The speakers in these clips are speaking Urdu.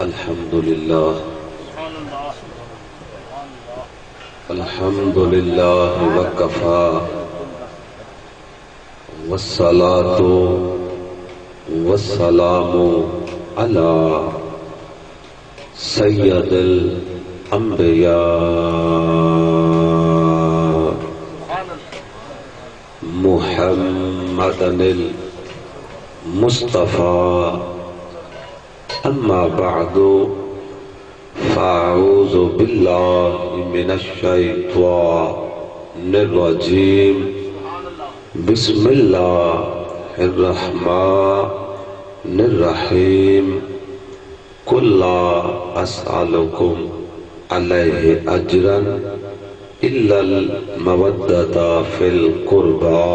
الحمد لله الحمد لله وكفى والصلاة والسلام على سيد الأنبياء محمد المصطفى. أما بعد فأعوذ بالله من الشيطان الرجيم. بسم الله الرحمن الرحيم. قل لا أسألكم عليه أجرا إلا المودة في القربى.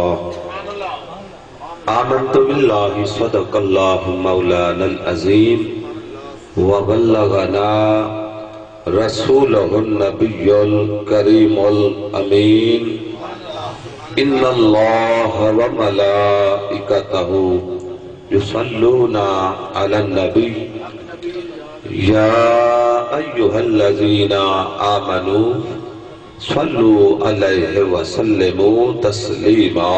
آمنت بالله صدق الله مولانا العظيم وبلغنا رسوله النبي الكريم الأمين. إن الله وملائكته يصلون على النبي يا أيها الذين آمنوا صلوا عليه وسلموا تسليما.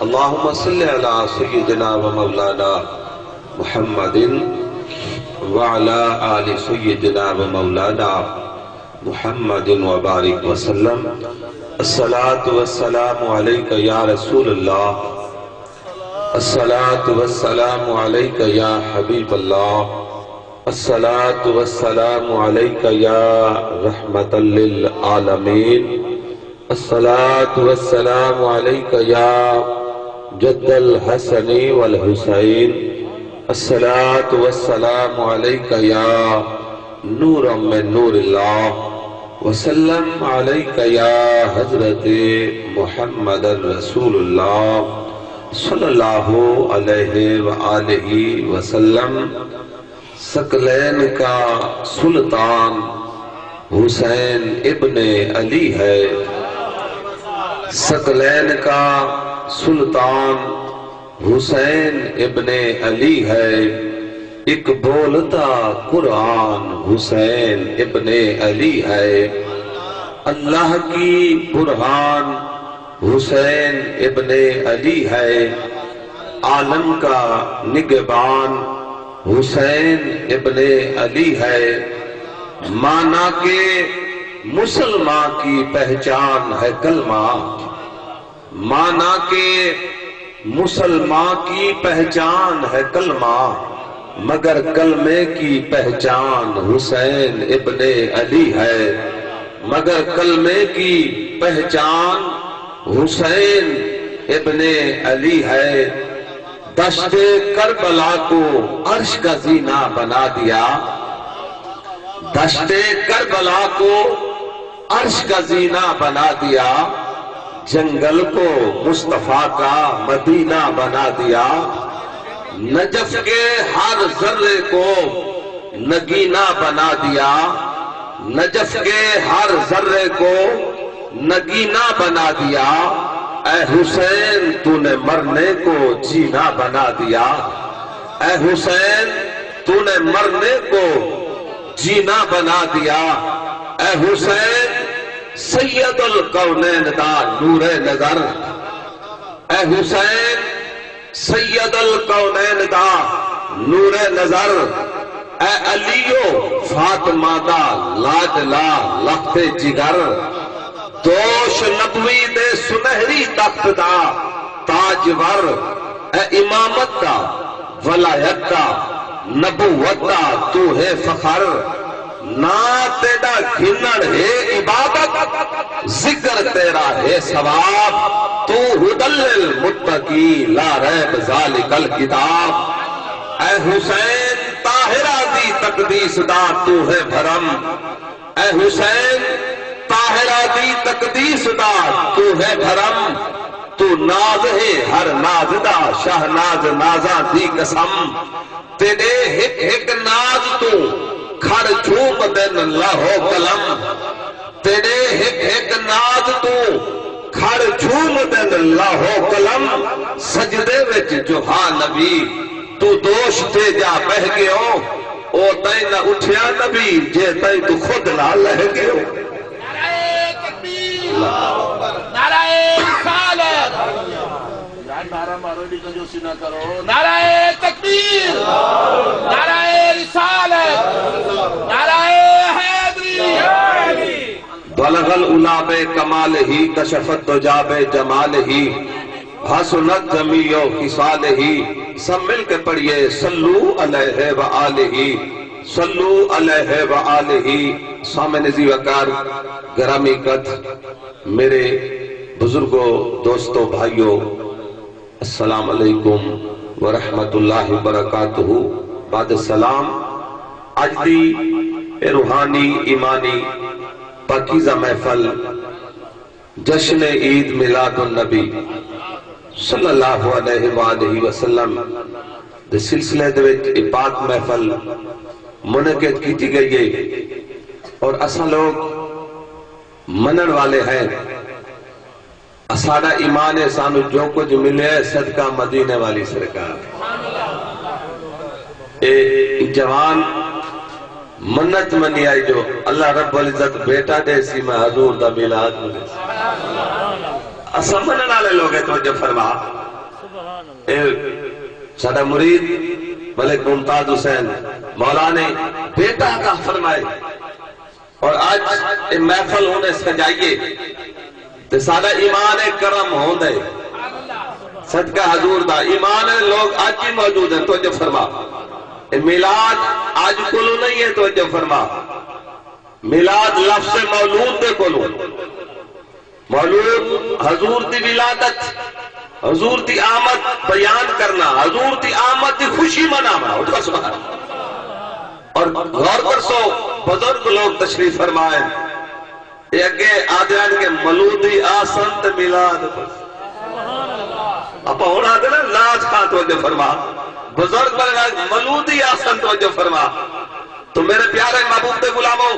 اللهم صل على سيدنا ومولانا محمد وعلى آل سيدنا ومولانا محمد وبارك وسلم. الصلاة والسلام عليك يا رسول الله. الصلاة والسلام عليك يا حبيب الله. الصلاة والسلام عليك يا رحمة للعالمين. الصلاة والسلام عليك يا جد الحسن والحسين. الصلاة والسلام عليك يا نور من نور الله. وسلم عليك يا حضرت محمد رسول الله صلی اللہ علیہ وآلہ وسلم. ثقلین کا سلطان حسین ابن علی ہے. ثقلین کا سلطان حسین ابن علی ہے. ایک بولتا قرآن حسین ابن علی ہے. اللہ کی برہان حسین ابن علی ہے. عالم کا نگہبان حسین ابن علی ہے. مانا کہ مسلمان کی پہچان ہے کلمہ. مانا کہ مسلمان کی پہچان ہے کلمہ مگر کلمے کی پہچان حسین ابن علی ہے. مگر کلمے کی پہچان حسین ابن علی ہے. دشت کربلا کو عرش کا زینہ بنا دیا. دشت کربلا کو عرش کا زینہ بنا دیا. جنگل کو مصطفیٰ کا مدینہ بنا دیا. نجف کے ہر ذرے کو نگینہ بنا دیا. نجف کے ہر ذرے کو نگینہ بنا دیا. اے حسین تو نے مرنے کو جینا بنا دیا. اے حسین تو نے مرنے کو جینا بنا دیا. اے حسین سید الکونین دا نور نظر. اے حسین سید الکونین دا نور نظر. اے علیو فاطمہ دا لاڈلا لخت جگر. دوش نبوی دے سنہری تخت دا تاجور. اے امامت دا ولایت دا نبوت دا تو ہے فخر. نا تیرا گھنڑ ہے عبادت ذکر تیرا ہے ثواب. تو ہدل للمتقی لا ریب ذالک الکتاب. اے حسین طاہرہ دی تقدیس دا تو ہے بھرم. اے حسین طاہرہ دی تقدیس دا تو ہے بھرم. تو ناز ہے ہر ناز دا شہناز نازاں دی قسم. تیرے ہک ہک ناز تو کھڑ چھوپ دن لاہو قلم. تیرے ہک ہک ناز تو کھڑ چھوپ دن لاہو قلم. سجدے وچ جو ہاں نبی تو دوش تے جا بہ گئے ہو او تائیں نہ اٹھیا نبی جے تائیں تو خود نہ لہ گئے ہو نعرہ تکبیر نعرہ رسالت نعرہ مارو دی کنجوسی نہ کرو نعرہ تکبیر نعرہ رسالت نعرہ حیدری بلغ العلا بے کمال ہی کشفت دجا بے جمال ہی حسنت جمیع خصال ہی سب مل کے پڑھئے صلو علیہ وآلہ صلو علیہ وآلہ سامع نزی وقار گرامی قد میرے بزرگوں دوستوں بھائیوں السلام علیکم ورحمت اللہ وبرکاتہ بعد السلام آج دی روحانی ایمانی پاکیزہ محفل جشن عید میلاد النبی صلی اللہ علیہ وآلہ وسلم دے سلسلے دے وچ پاک محفل منعقد کیتی گئی ہے اور اساں لوگ منن والے ہیں اساڑا ایمان ہے سانو جو کچھ ملے ہے صدقہ مدینے والی سرکار اے جوان منت منی آئی جو اللہ رب العزت بیٹا دے سی میں حضور دا میلاد ملے اسا منن والے لوگ ہیں توجہ فرما اے سادہ مرید ملک ممتاز حسین مولا نے بیٹا کا فرمائے اور آج محفل ہونے سجائیے تو سادہ ایمان کرم ہوں دے صدقہ حضور دا ایمان لوگ آج ہی موجود ہیں توجہ فرما میلاد آج کلو نہیں ہے توجہ فرما میلاد لفظ مولود دے کلو مولود حضور دی ولادت حضور دی آمد بیان کرنا حضور دی آمد دی خوشی منانا اور غور کر سو بزرگ لوگ تشریف فرمائیں یہ اگے آدھیان کے ملودی آسنت میلاد اپا ہونا دے نا لاج خان توجہ فرما بزرگ بلے ملودی آسنت توجہ فرما تو میرے پیارے محبوب دے غلاموں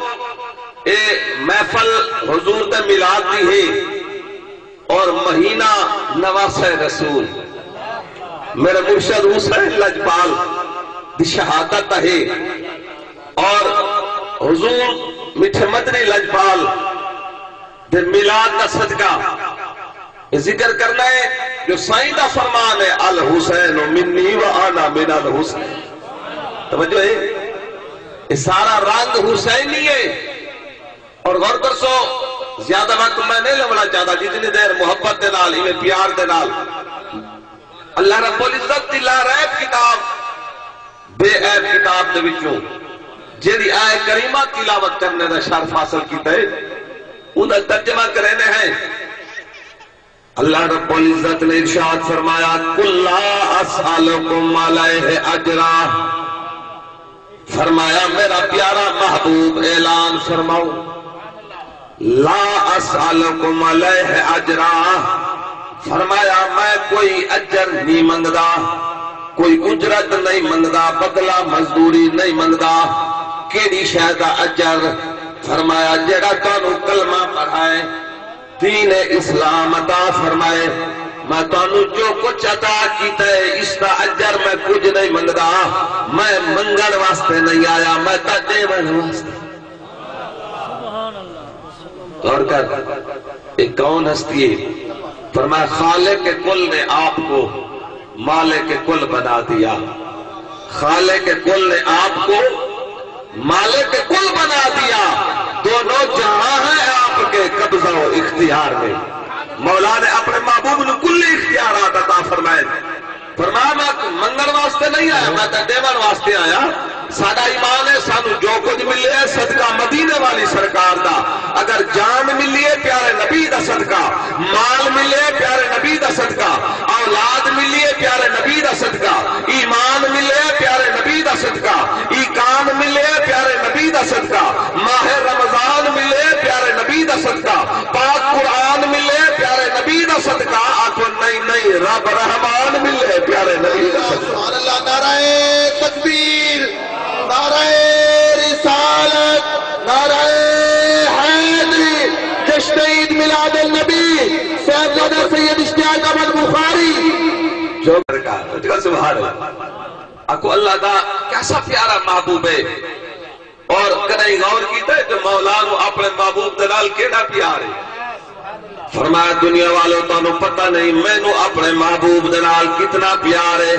اے محفل حضور دے میلاد دی ہے اور مہینہ نواس رسول میرے مرشد حسین لجپال دی شہادت ہے اور حضور میٹھے مدنی لجپال دے میلاد کا صدقہ ذکر کرنا ہے جو سائیں دا فرمان ہے الحسین منی و آنا من الحسین توجہ ہے یہ سارا رنگ حسینی ہے اور غور کر سو زیادہ وقت میں نہیں لگنا چاہتا جتنی دیر محبت دے نال ہمیں پیار دے نال اللہ رب العزت دی لا ریب کتاب بے عیب کتاب دے وچوں جیڑی آئے کریمہ تلاوت کرنے دا شرف حاصل کیتا ہے انہیں ترجمہ کرنے ہیں اللہ رب العزت نے ارشاد فرمایا قل لا اسألکم علیہ اجرا فرمایا میرا پیارا محبوب اعلان فرماؤ لا اسألکم علیہ اجرا فرمایا میں کوئی اجر نہیں منگدا کوئی اجرت نہیں منگدا بدلہ مزدوری نہیں منگدا کیڑی شاید اجر فرمایا جڑا تانوں کلمہ پڑھائے دین اسلام عطا فرمائے میں تانوں جو کچھ عطا کیتا ہے اس کا اجر میں کچھ نہیں منگدا میں منگن واسطے نہیں آیا میں تا دیون واسطے اور کر ایک کون ہستی ہے فرمایا خالق کل نے آپ کو مالک کل بنا دیا خالق کل نے آپ کو مالک کل بنا دیا دونوں جہاں ہیں آپ کے قبضہ و اختیار میں مولا نے اپنے محبوب نے کل اختیارات عطا فرمائے فرمایا میں منگل واسطے نہیں آیا میں تا دیوان واسطے آیا سادہ ایمان ہے سانو جو کچھ ملے ہے صدقہ مدینے والی سرکار دا اگر جان ملی ہے پیارے نبی دا صدقہ مال ملے ہے پیارے نبی دا صدقہ اولاد ملی ہے پیارے نبی دا صدقہ ایمان ملے ہے پیارے نبی دا صدقہ ایقان ملے ہے پیارے نبی دا صدقہ ماہ رمضان ملے ہے پیارے نبی دا صدقہ پاک قرآن ملے ہے پیارے نبی دا صدقہ آکو نہیں رب رحمان ملے ہے پیارے نبی دا صدقہ سبحان اللہ نعرہ تکبیر نعرہ رسالت نعرہ حیدری جشن عید میلاد النبی صاحبزادہ سید اشتیاق احمد بخاری جو سبحان اللہ اکو اللہ دا کیسا پیارا محبوب ہے، اور کدیں غور کیتا ہے کہ مولا نو اپنے محبوب دلال کیڑا پیار ہے؟ فرمایا دنیا والوں تو پتہ نہیں مینو اپنے محبوب دلال کتنا پیار ہے۔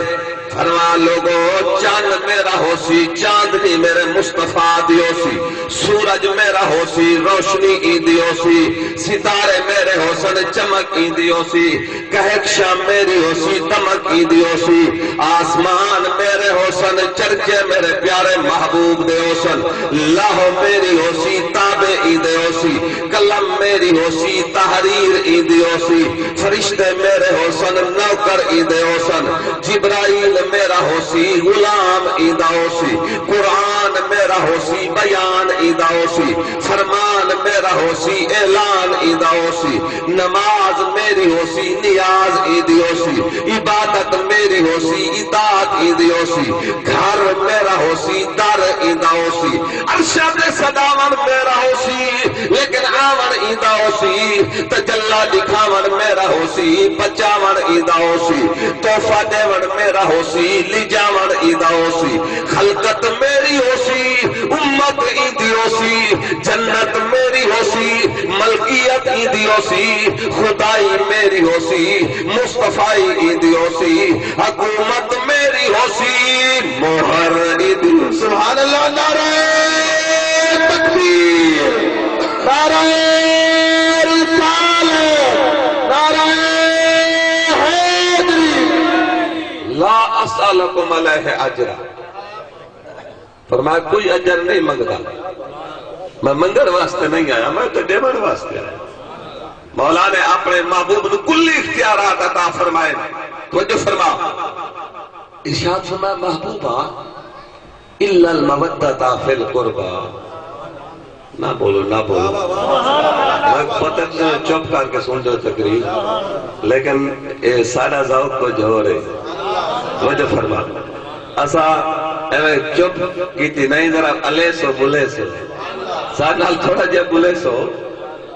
فرمایا لوگو چاند میرا ہو سی چاندنی میرے مصطفیٰ دیو سی، سورج میرا ہو سی روشنی ای دیو سی، ستارے میرے ہو سن چمک ای دیو سی، کہکشاں میری ہو سی دمک ای دیو سی، آسمان میرے ہو سن چرچے میرے پیارے محبوب دیو سن، لاہو میری ہو سی تابے ای دیو سی، قلم میری ہو سی تحریر ای دیو سی، فرشتے میرے ہو سن نوکر ای دیو سن، جبرائیل میرا ہو سی غلام ای دیو سی، قرآن میرا ہو سی بیان ای دیو سی، فرمان میرا ہو سی اعلان ای دیو سی، نماز میری ہو سی نیاز ای دیو سی، عبادت میری ہو سی اطاعت ای دیو سی، گھر میرا ہو سی در ای دیو سی، ارشد صداون میرا ہو سی لیکن آون ای دیو سی، تجلہ دکھاون میرا ہو سی بچاون ای دیو سی، تحفہ دیون میرا ہو سی لجاون ای دیو سی، خلقت میری ہو سی امت ای دیو سی، جنت میری ہو سی ملکیت ای دیو سی، خدائی میری ہو سی مصطفیٰ ای دیو سی، حکومت میری ہو سی مہر ای دیو سی۔ سبحان اللہ، نعرہ تکبیر، نعرہ رسالت، نعرہ حیدری۔ لا اسألکم علیہ اجرا، فرمایا کوئی اجر نہیں منگتا، میں منگڑ واسطے نہیں آیا، میں تو دیون واسطے آیا۔ مولا نے اپنے محبوب نے کلی اختیارات عطا فرمائے، توجہ فرما، ارشاد فرمایا محبوبہ الا المودۃ فی القربى، نہ بولو نہ بولو، میں پتہ چپ کر کے سن جو تقریر، لیکن سارا ذوق کو جوڑ ہے، توجہ فرما، اسا چپ کیتی نہیں، ذرا علیہ سو بلے سو ساتھ نال تھوڑا جے بلے سو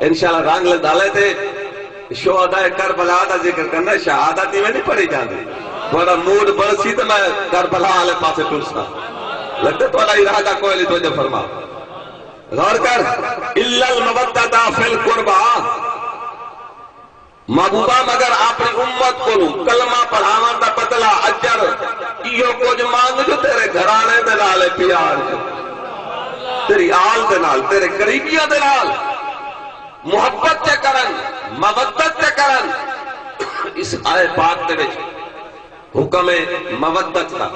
انشاءاللہ رنگ لے ڈالے تھے، شہداء کربلا دا ذکر کرنا، شہادت میں نہیں پڑھی جاندی، تھوڑا موڈ برسی تو میں کربلا والے پاسے ٹرسنا لگتے، تھوڑا ارادہ کوئی لی، توجہ فرما، غور کر، الا المودۃ فی القربى، محبوبہ مگر اپنی امت کو کلمہ پڑھاون دا بدلہ اجر ایو کچھ مانگ جو تیرے گھرانے دے نال پیار جو، تیری آل دے نال، تیرے قریبیاں دے نال محبت تے کرن، مودت تے کرن۔ اس آئے پاک دے وچ حکم مودت کا،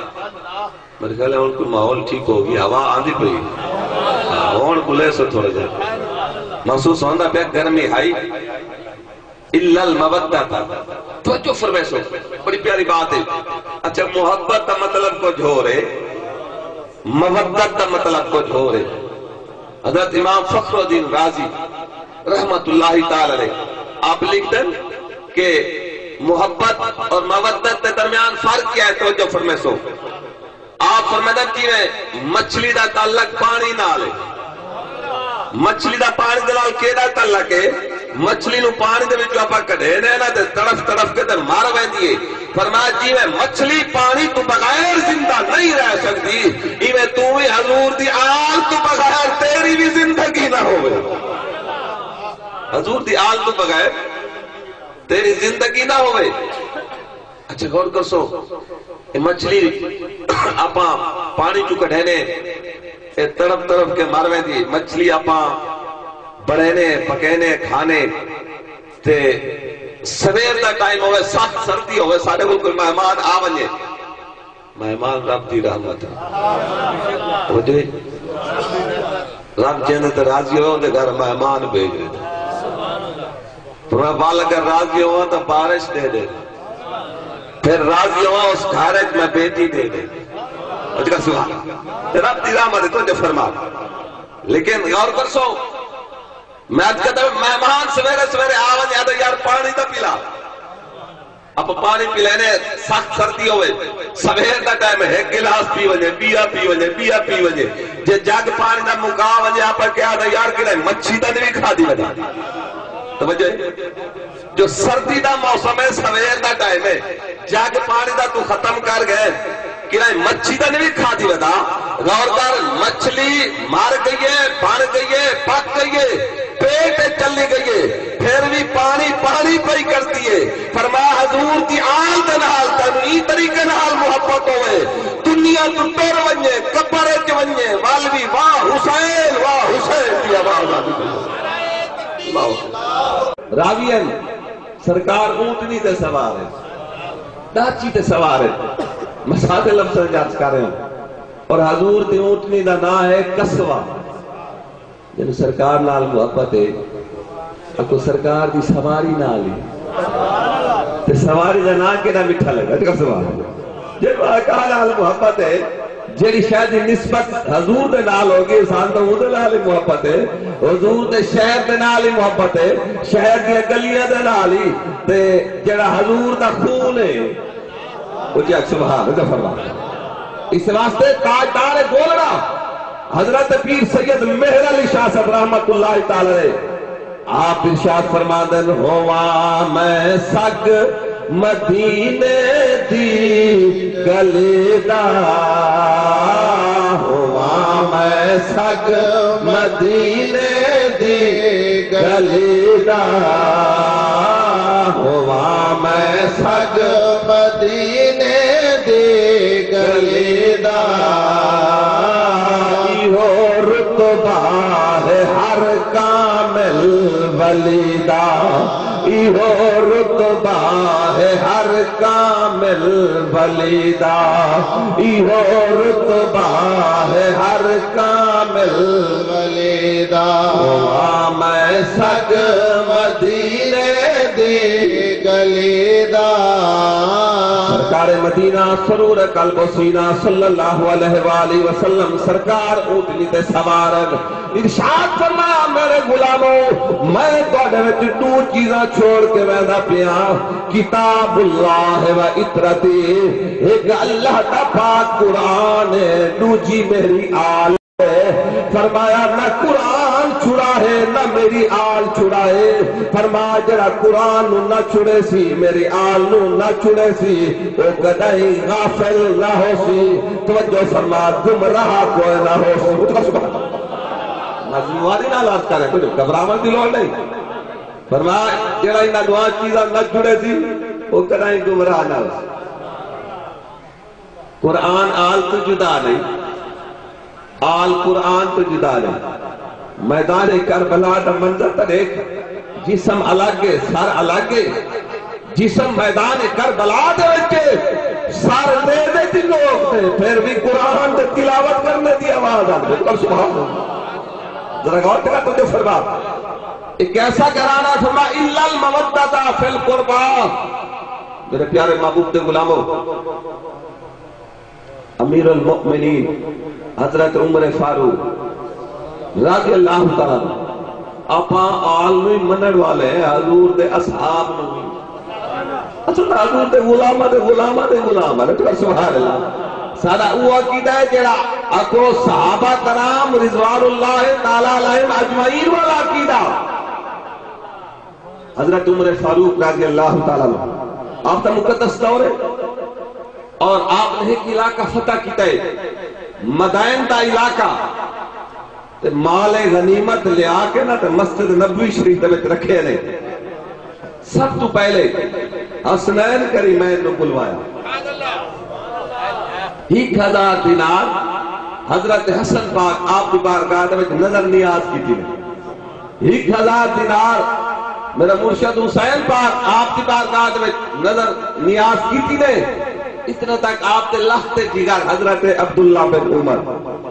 میرے خیال ہے ان کو ماحول ٹھیک ہوگی، ہوا آندھی پئی، ہون بلے سے تھوڑا جائے محسوس ہوندہ پہ گرمی ہائی، الا المودۃ، توجہ فرمائے سو، بڑی پیاری بات ہے۔ اچھا محبت کا مطلب کچھ ہو رہے، مودت کا مطلب کچھ ہو رہے۔ حضرت امام فخر الدین رازی رحمت اللہ تعالی علیہ آپ لکھتے ہیں کہ محبت اور مودت کے درمیان فرق کیا ہے، توجہ فرمائے سو۔ آپ فرمائے کہ مچھلی دا تعلق پانی نال ہے، مچھلی دا پانی دلال کیڑا تعلق ہے، مچھلی نو پانی دے وچوں اپا کڈے نے نا تے تڑف تڑف کے تے مار ویندی ہے، فرمایا جی میں مچھلی پانی تو بغیر زندہ نہیں رہ سکتی، ایویں تو ہی حضور دی آل تو بغیر تیری بھی زندگی نہ ہوئے، حضور دی آل تو بغیر تیری زندگی نہ ہوئے۔ اچھا غور کر سو، مچھلی اپا پانی چو کڈھے تڑپ تڑپ کے مار ویندی، مچھلی اپا بڑھنے پکینے کھانے تے سویر دا ٹائم ہوئے، سخت سردی ہوئے، سارے کو کوئی مہمان آ ونجے، مہمان رب دی رحمت ہے، وجہ رب جنت راضی ہو دے گھر مہمان بھیج رہے تھے، فرمایا بال اگر راضی ہوا تو بارش دے دے، پھر راضی ہوا اس گھارج میں بیٹی دے دے، وجہ سبحان رب دی رحمت ہے، تو جو فرما۔ لیکن غور کر سو، میں آج کہتا ہوں مہمان سویرے سویرے آوان یا تو یار پانی تا پلا، اب پانی پلینے سخت سردی ہوئے، سویر دا ٹائم ہے، گلاس پی وجے، بیا پی وجے، بیا پی وجے، جے جاگ پانی دا مکا وجے آپ کیا دا یار کہ مچھی دا نہیں کھا دی وجہ، توجہ جو سردی دا موسم ہے، سویر دا ٹائم ہے، جاگ پانی دا تو ختم کر گئے کہ مچھی مچھی تو نہیں کھا دی بتا غور کر مچھلی مر گئی ہے بن گئی ہے پک گئی ہے پیٹ چلی گئی ہے پھر بھی پانی پانی پئی کرتی ہے فرمایا حضور کی آل دے نال تینوں ای طریقے نال محبت ہوئے دنیا تو ٹر ونجے قبر وچ ونجے والوی واہ حسین دی آواز آتی راویان سرکار اونٹنی تے سوار ہے ڈاچی تے سوار ہے مساد لفظ جات کر رہے ہیں اور حضور تے اونٹنی دا نام ہے کسوا جن سرکار نال محبت ہے اکو سرکار دی سواری نال ہی تے سواری دا نام کیڑا میٹھا لگا کسوا جن سرکار نال محبت ہے جیڑی شاید نسبت حضور دے نال ہوگی انسان تو وہ دے نال محبت ہے حضور دے شہر دے نال محبت ہے شہر دی گلیاں دے نال ہی تے جڑا حضور دا خون ہے وہ جی سبحان اللہ فرما اس واسطے تاجدار گولڑا حضرت پیر سید مہر علی شاہ صاحب رحمت اللہ تعالی آپ ارشاد فرما دن ہوا میں سگ مدینے دی گلیدا ہوا میں سگ مدینے دی گلیدا ہوا میں سگ مدینے دی گلیدا ہو رتبہ ہے ہر کامل ولیدا ایہو رتبہ ہے ہر کامل ولیدا ایہو رتبہ ہے ہر کامل ولیدا ہوا میں سگ مدینے دی گلیدا سرکار مدینہ سرور قلب و سینہ صلی اللہ علیہ وآلہ وسلم سرکار اونٹنی تے سوارن ارشاد فرمایا میرے غلاموں میں تواڈے وچ دو چیزاں چھوڑ کے ویندا پیا کتاب اللہ و اطرتی ایک اللہ دا پاک قرآن ہے دوجی میری آل فرمایا نہ قرآن چھڑا ہے نہ میری آل چھڑا ہے فرمایا جڑا قرآن نہ چھڑے سی میری آل نہ چھڑے سی وہ کدائی غافل نہ ہو سی توجہ فرما گمراہ کوئی نہ ہو سی اتنا سبحان مجموعی نہ لاز کرے کچھ گھبراون دی لوڑ نہیں فرمایا جڑا انہاں دعا چیزاں نہ چھڑے سی وہ کدائی گمراہ نہ ہو سی قرآن آل تو جدا نہیں آل قرآن تو جدا نہیں میدان کربلا دا منظر تا دیکھ جسم الگ ہے سر الگ ہے جسم میدان کربلا دے وچے سر دے دے تھی لوگ تھے پھر بھی قرآن دے تلاوت کرنے دی آواز آنے کر سبحان اللہ ذرا غور تکا تجھے فرما ایک ایسا کرانا فرما اِلَّا الْمَوَدَّةَ فِي الْقُرْبَى میرے پیارے محبوب دے غلاموں امیر المؤمنین حضرت عمر فاروق رضی اللہ تعالیٰ اپا آلوی منڈ والے ہیں حضور دے اصحاب نوی اچھا حضور دے غلامہ دے سبحان اللہ سادہ اوہ عقیدہ ہے جڑا اکو صحابہ کرام رضوان اللہ تعالیٰ علیہم اجمعین والا عقیدہ حضرت عمر فاروق رضی اللہ تعالیٰ آپ تا مقدس دور ہے اور آپ نے ایک علاقہ فتح کیتا ہے مدائن دا علاقہ مال غنیمت لے آکے نا مسجد نبوی شریف دے وچ رکھے نے سب تو پہلے حسنین کریمین نو بلوایا 1000 دینار حضرت حسن پاک آپ کی بارگاہ دے وچ نظر نیاز کی تھی 1000 دینار میرا مرشد حسین پاک آپ کی بارگاہ دے وچ نظر نیاز کی تھی نے اتنا تک آپ کے لخت جگر حضرت عبداللہ بن عمر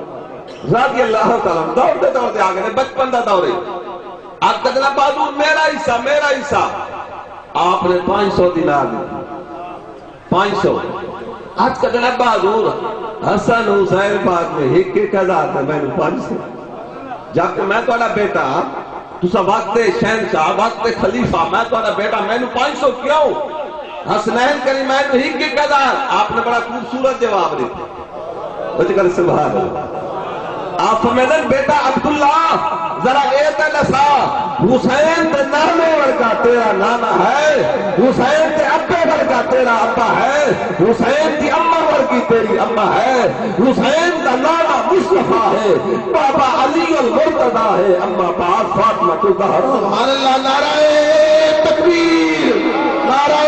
رضی اللہ تعالیٰ دور دے آگے بچپن دا دورے آپ کہتے ہیں بہادر میرا حصہ آپ نے 500 دینار دی 500 آج کہتے ہیں بہادر حسن حسین پاک میں 1000 تھا میں نے 500 جب کہ میں توڑا بیٹا تُسا وقت شہنشاہ وقت خلیفہ میں توڑا بیٹا میں نے 500 کیوں حسنین کریمین تو 1000 آپ نے بڑا خوبصورت جواب دیتے بچے کر سبحان اللہ آپ فرمیدن بیٹا عبداللہ ذرا ایتا لسا حسین تے نامے ورگا تیرا نانا ہے حسین تے ابے ورگا تیرا ابا ہے حسین تی امہ ورگا کی تیری اما ہے، حسین کا نانا مصطفیٰ ہے، بابا علی المرتضیٰ ہے، اما پاک فاطمہ الزہرا۔ سبحان اللہ، نعرہ تکبیر، نعرہ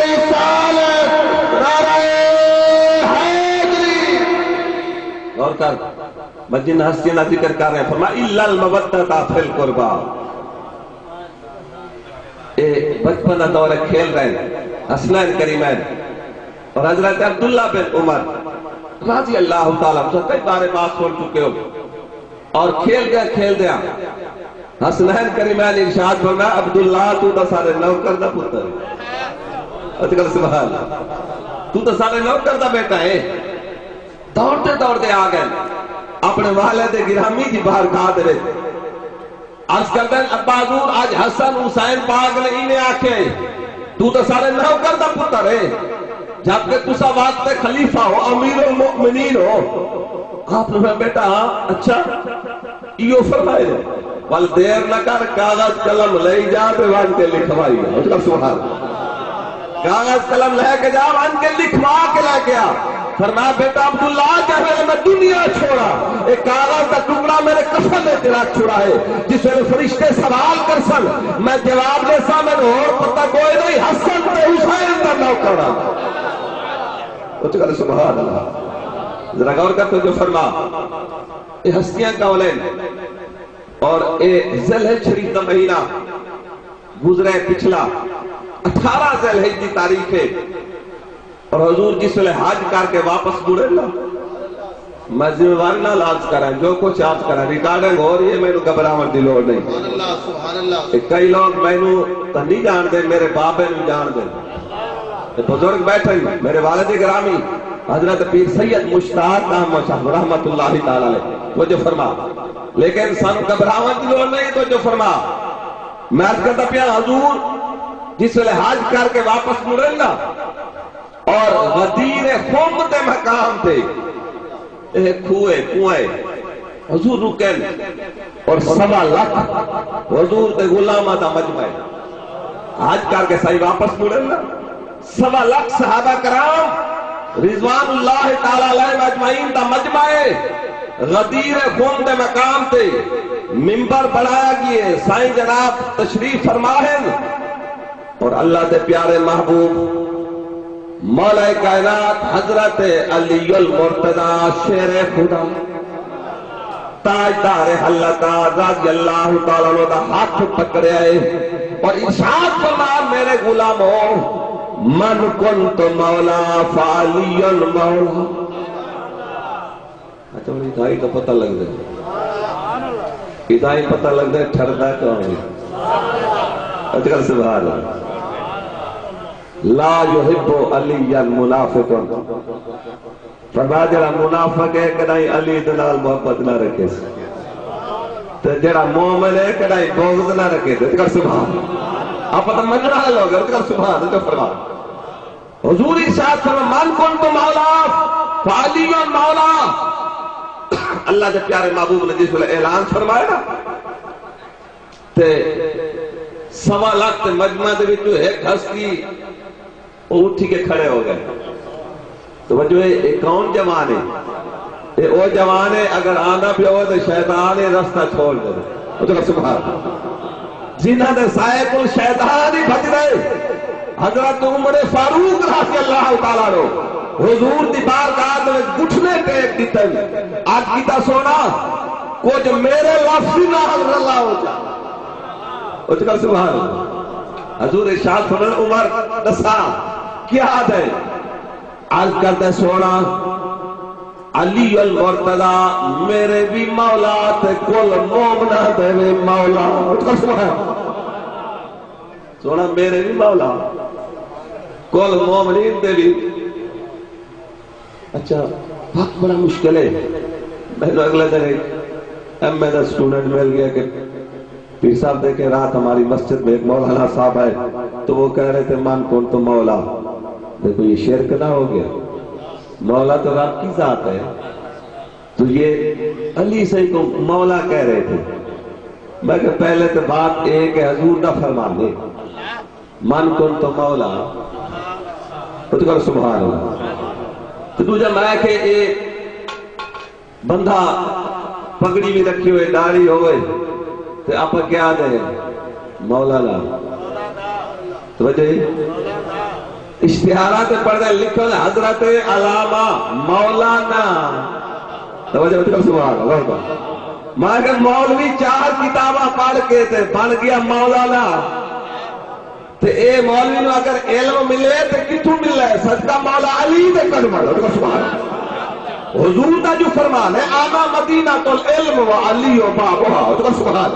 رسالت، نعرہ حیدری۔ اور کر میں جن ہستیوں کا ذکر کر رہے ہیں فرمایا الا المودۃ فی القربى۔ اے بچپن دور کھیل رہے ہیں حسنین کریمین اور حضرت عبداللہ بن عمر رضی اللہ تعالیٰ عنہ کئی بار بات سن چکے ہو، اور کھیل دیا حسنین کریمین ارشاد فرمایا عبداللہ تو تو سارے نوکر دا پتر ہے، سبحان اللہ، تو تو سارے نوکر دا بیٹا ہے۔ دوڑتے آ گئے اپنے والد گرامی کی بارگاہ دے عرض کر دیں ابا حضور آج حسن حسین پاک نے انہیں آکھے تو سارے نوکر دا پتر ہے، جبکہ تسا واسطے خلیفہ ہو، امیر المؤمنین ہو۔ آپ نے بیٹا اچھا یہ فرمائے وال دیر نہ کر، کاغذ قلم لے جا تے وان کے لکھوائی اس کا سبحان، کاغذ قلم لے کے جا وان کے لکھوا کے لے کے آ۔ فرمایا بیٹا عبداللہ جب میں دنیا چھوڑا ایک کاغذ کا ٹکڑا میرے کفن میں تیرا چھوڑا ہے، جس میں فرشتے سوال کر سن میں جواب دے سا میں اور پتہ کوئی نہیں حسن تے حسین کا نوکر اچھا کہ سبحان اللہ۔ ذرا غور کرتے جو فرما یہ ہستیاں قولین اور اے ذوالحج شریف کا مہینہ گزرے پچھلا 18 ذوالحج کی تاریخ ہے، اور حضور جس ویلے حج کر کے واپس مڑے نا میں ذمہ داری نال عرض کریں جو کچھ عرض کریں ریکارڈنگ ہو رہی ہے، میں گھبراون دی لوڑ نہیں۔ سبحان اللہ، سبحان اللہ۔ کئی لوگ میں نہیں جان دے، میرے بابے نہیں جان دے، بزرگ بیٹھے میرے والد گرامی حضرت پیر سید مشتاق احمد شاہ رحمت اللہ تعالی علیہ وہ جو فرما، لیکن سانو گھبراون دی لوڑ نہیں تو جو فرما میں عرض کرتا پیا حضور جس ویلے حج کر کے واپس مڑے نا اور غدیر خم دے مقام تے کوئے حضور رکن اور 1.25 لاکھ حضور دے غلامہ دا مجمع حج کر کے صحیح واپس مڑے نا 1.25 لاکھ صحابہ کرام رضوان اللہ تعالی علیہ مجمعین دا مجمع غدیر خم دے مقام تے منبر بڑھایا گئے، سائیں جناب تشریف فرمائیں اور اللہ دے پیارے محبوب مولا کائنات حضرت علی المرتضیٰ شیر خدا تاجدار حلقہ رضی اللہ تعالیٰ عنہ دا ہاتھ پکڑے آئے اور ارشاد فرمایا میرے غلاموں من کنت مولا فعلی المولا۔ اچھا بڑی ادائی کا پتہ لگ دے، ادائی پتہ لگ دے ٹھردا کون ہے۔ اچھا سبحان اللہ۔ لا يحب علی المنافق، فرمایا جڑا منافق ہے کدی علی دے نال محبت نہ رکھے تے جڑا مومن ہے کدی بغض نہ رکھے تے سبحان آپ تو مننے والے لوگ تے سبحان تے فرما حضور ارشاد فرما من کنت مولا فعلی مولا۔ اللہ دے پیارے محبوب نے جس ویلے اعلان فرمایا نا تے 1.25 لاکھ مجمع دے وچوں ایک ہستی وہ اٹھی کے کھڑے ہو گئے۔ تو وہ جو ہے کون جوان ہے وہ جوان ہے اگر آنا پہ ہو تو شیطان رستہ چھوڑ دے وہ تو سبحان جنہ دے سائے کو شیطان ہی بھج رہے حضرت عمر فاروق رضی اللہ تعالیٰ رو حضور دی بارگاہ میں گھٹنے ٹیک دیتے ہیں آج کیتا سونا کچھ میرے لفظی نہ حضر اللہ ہو جائے وہ تو سبحان حضور ارشاد فرمایا عمر دسا کیا ہے عرض کرتے سونا علی المرتضیٰ میرے بھی مولا تے کل مومنہ تے بھی مولا سونا میرے بھی مولا کل مومنین تے بھی۔ اچھا وقت بڑا مشکل ہے، میں نے اگلے دن ایم اے دا سٹوڈنٹ مل گیا کہ پیر صاحب دیکھیں رات ہماری مسجد میں ایک مولانا صاحب آئے تو وہ کہہ رہے تھے من کون تو مولا، دیکھو یہ شرک نہ ہو گیا، مولا تو رب کی ذات ہے، تو یہ علی سے کو مولا کہہ رہے تھے۔ میں کہ پہلے تو بات ایک ہے حضور نہ فرما دے من کون تو مولا تو کر سبحان اللہ تو جب میں کہ یہ بندہ پگڑی بھی رکھی ہوئے داڑھی ہوئے تو آپ کیا دیں مولانا توجہ اشتہارات پڑھنے لکھو حضرت علامہ مولانا توجہ سبحان اللہ میں کہ مولوی 4 کتاباں پڑھ کے تے بن گیا مولانا تے اے مولوی نو اگر علم ملے تے کتھوں ملے صدقہ مولا علی دے قدم اللہ سبحان اللہ حضور دا جو فرمان ہے آنا مدینہ تو العلم و علی و بابا تو سبحان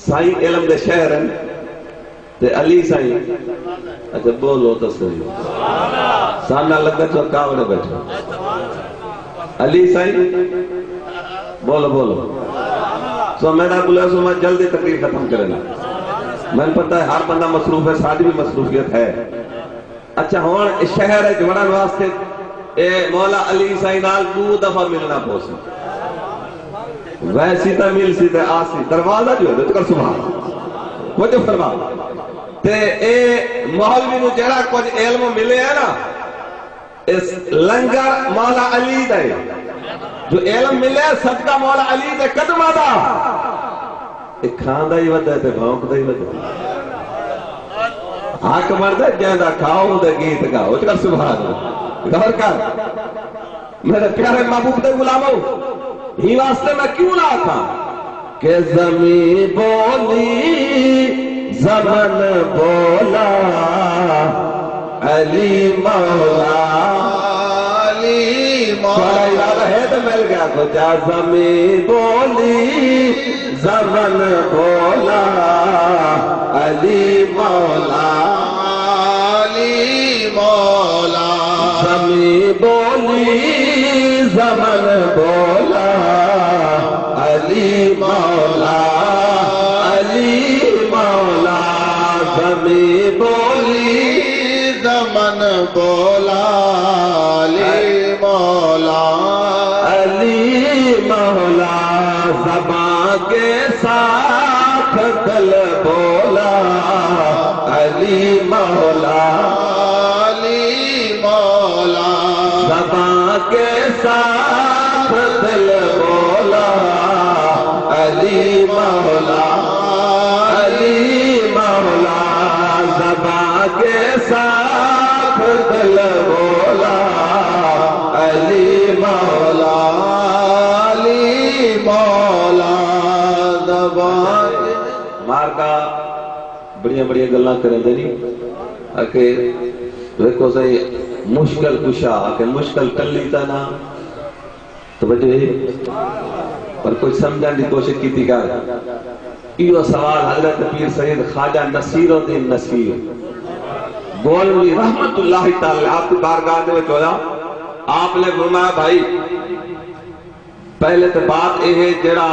سائیں علم دے شہر ہیں تے علی سائیں اچھا بولو تو صحیح سانا لگا تو کاوڑے بیٹھے علی سائیں بولو بولو سو میرا بولا سو میں جلدی تقریر ختم کرنا میں پتہ ہے ہر بندہ مصروف ہے ساتھ بھی مصروفیت ہے اچھا ہون شہر ہے جوڑن واسطے اے مولا علی سائیں نال 2 دفعہ ملنا پوسی ویسی تا مل سی تے آسی دروازہ جو ہے تو کر سبحان وہ جو فرما تے اے مولوی نو جڑا کچھ علم ملے ہے نا اس لنگر مولا علی دے جو علم ملے صدقہ مولا علی دے قدم دا ایک کھان دا ہی ودا ہے تے بھونک دا ہی ودا حق مرد ہے جہاں کھاؤ دے گیت گاؤ چکر سبحان غور کر میرے پیارے محبوب دے غلاموں ہی واسطے میں کیوں نہ تھا کہ زمین بولی زمن بولا علی مولا علی مولا ارادہ ہے تو مل گیا تو جا زمین بولی زمن بولا علی مولا علی مولا زمین بولی زمن بولا علی مولا علی مولا زمین بولی زمن بولا علی مولا علی مولا زبان کے ساتھ دل بولا علی مولا علی مولا زبان کے ساتھ دل بولا علی مولا علی مولا زبان کے ساتھ دل بولا علی مولا علی مولا زبان مارکا بڑیاں بڑیاں گلاں کریں دے نہیں کہ دیکھو صحیح مشکل کشا کہ مشکل کلی تا نا توجہ ہے پر کوئی سمجھان دی کوشش کی تھی کیا یہ سوال حضرت پیر سید خواجہ نصیر الدین نصیر گولوی رحمت اللہ تعالی آپ کی بارگاہ میں چولا آپ نے فرمایا بھائی پہلے تو بات یہ ہے جڑا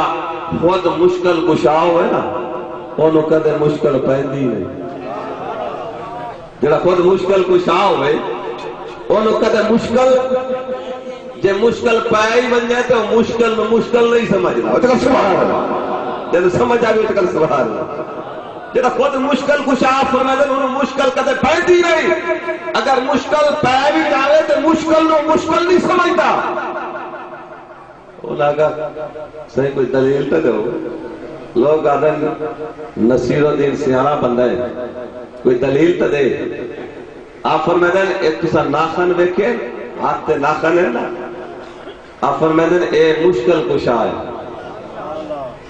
خود مشکل کشا ہوئے نا انہوں کدے مشکل پہندی نہیں جڑا خود مشکل کشا ہوئے انہوں کدے مشکل جے مشکل پائی بن جائے تو مشکل میں مشکل نہیں سمجھنا وہ تکر سبحان اللہ جب سمجھ آگے وہ تکر سبحان اللہ جڑا خود مشکل کشا فرمائے دے انہوں مشکل کدے پہندی نہیں اگر مشکل پائی بھی جاوے تو مشکل نو مشکل نہیں سمجھتا وہ لگا صحیح کوئی دلیل تو دو لوگ آدھن نصیر الدین سیانا بندہ ہے کوئی دلیل تو دے آپ فرمائے دیں ایک کسا ناخن دیکھے ہاتھ تے ناخن ہے نا آپ فرمائے دیں اے مشکل کشا ہے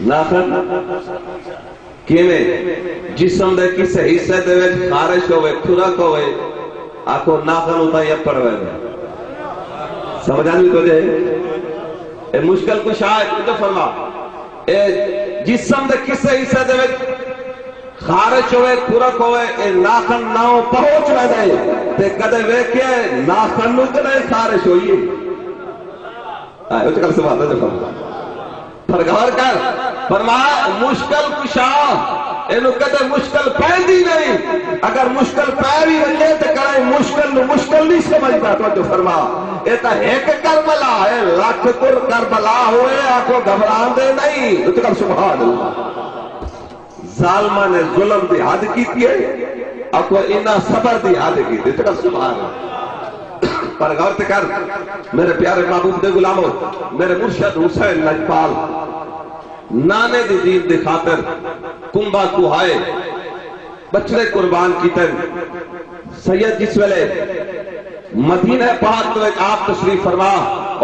ناخن کیویں جسم دے کسے حصے دے وچ خارش ہوئے کھرک ہوئے آکھو ناخن ہوتا یا پڑوے دے سمجھانی تو دے اے مشکل کشا ہے تو فرما اے جسم دے کسے حصے دے وچ خارش ہوئے کھرک ہوئے اے ناخن ناؤ پہنچ رہے دے تے کدے ویکھے ناخن نو کدے خارش ہوئی آئے اچھ کر سبحانہ جو فرما پر غور کر فرمایا مشکل کشا انہوں کدے مشکل پہندی نہیں اگر مشکل پہنی بنجے تو کہے مشکل نو مشکل نہیں سمجھتا تو جو فرما یہ تا ایک کربلا ہے لاکھ تر کربلا ہوئے آنکھوں گھبران دے نہیں تو کر سبحان اللہ ظالمہ نے ظلم دی حد کی تھی آنکھوں انہا صبر دی حد کی تھی تو کر سبحان اللہ پر غور کر میرے پیارے محبوب دے غلاموں، میرے مرشد حسین لجپال نانے دی دین دی خاطر کنبا کوہائے بچڑے قربان کیتے سید جس ویلے مدینہ پاک میں آپ تشریف فرما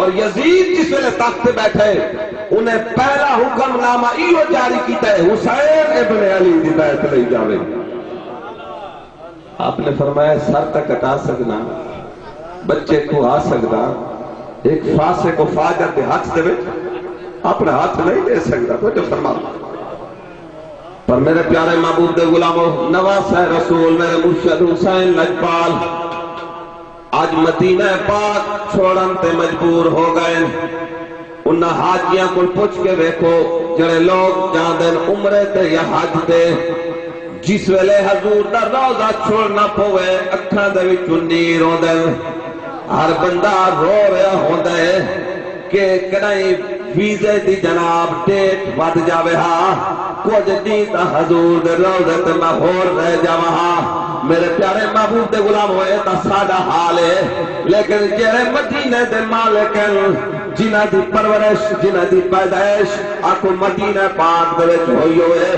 اور یزید جس ویلے تخت پہ بیٹھے انہیں پہلا حکم نامہ ایو جاری کیتا ہے حسین ابن علی دی بیعت لئی جاوے۔ آپ نے فرمایا سر تک کٹا سکنا، بچے کو آ سکتا، ایک فاسق و فاجر دے ہاتھ دے اپنا ہاتھ نہیں دے سکتا، تو جو فرما پر میرے پیارے محبوب دے غلاموں، نواسہ رسول میرے مرشد حسین لجپال آج مدینہ پاک چھوڑن تے مجبور ہو گئے۔ انہاں حاجیاں کو پوچھ کے دیکھو جڑے لوگ جاندن عمرے تے یا حج دے، جس ویلے حضور دا روزہ چھوڑنا پوے اکھاں دے وچوں نیر ہوندے، ہر بندہ رو رہا ہوندا ہے کہ کدائیں ویزے دی جناب ڈیٹ ود جاوے ہاں کچھ نہیں تا حضور دے روزے تے میں ہور رہ جاواں ہاں۔ میرے پیارے محبوب دے غلام ہوئے تا سادہ حال ہے، لیکن جڑے مدینے دے مالک ہیں جنہ دی پرورش جنہ دی پیدائش آکو مدینہ پاک دے وچ ہوئی ہوئے،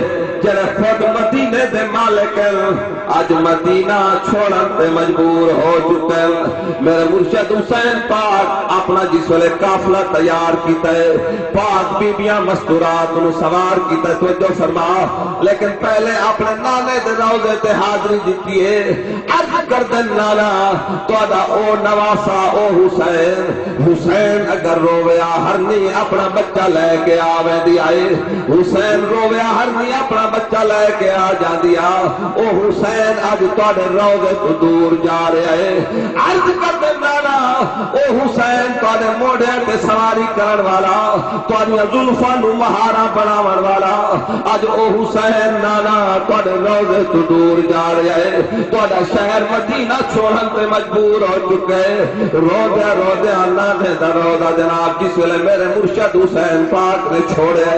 جڑے خود مدینے دے مالک ہیں آج مدینہ چھوڑن تے مجبور ہو چکے ہیں۔ میرے مرشد حسین پاک اپنا جس ویلے قافلہ تیار کیتا ہے، پاک بیبیاں مستورات انہوں سوار کیتا ہے، توجہ فرما، لیکن پہلے اپنے نانے دے روزے تے حاضری دیتی ہے۔ عرض کردن نانا تو ادا او نواسا او حسین اگر رویا ہر نہیں اپنا بچہ لے کے آوے دی آئے، حسین رویا ہر نہیں اپنا بچہ لے کے آ جا دیا، او حسین آج توڑے روزے تو دور جا رہے ہیں۔ عرض کردن نانا او حسین توڑے موڑے تے سواری کرن والا توڑیاں ظلفاں نو مہارا بناون والا آج او حسین نانا توڑے روزے تو دور جا رہے ہیں، توڑا شہر مدینہ چھوڑن تے مجبور ہو چکے۔ روزے اللہ نے دروزہ جناب جس ویلے میرے مرشد حسین پاک نے چھوڑے،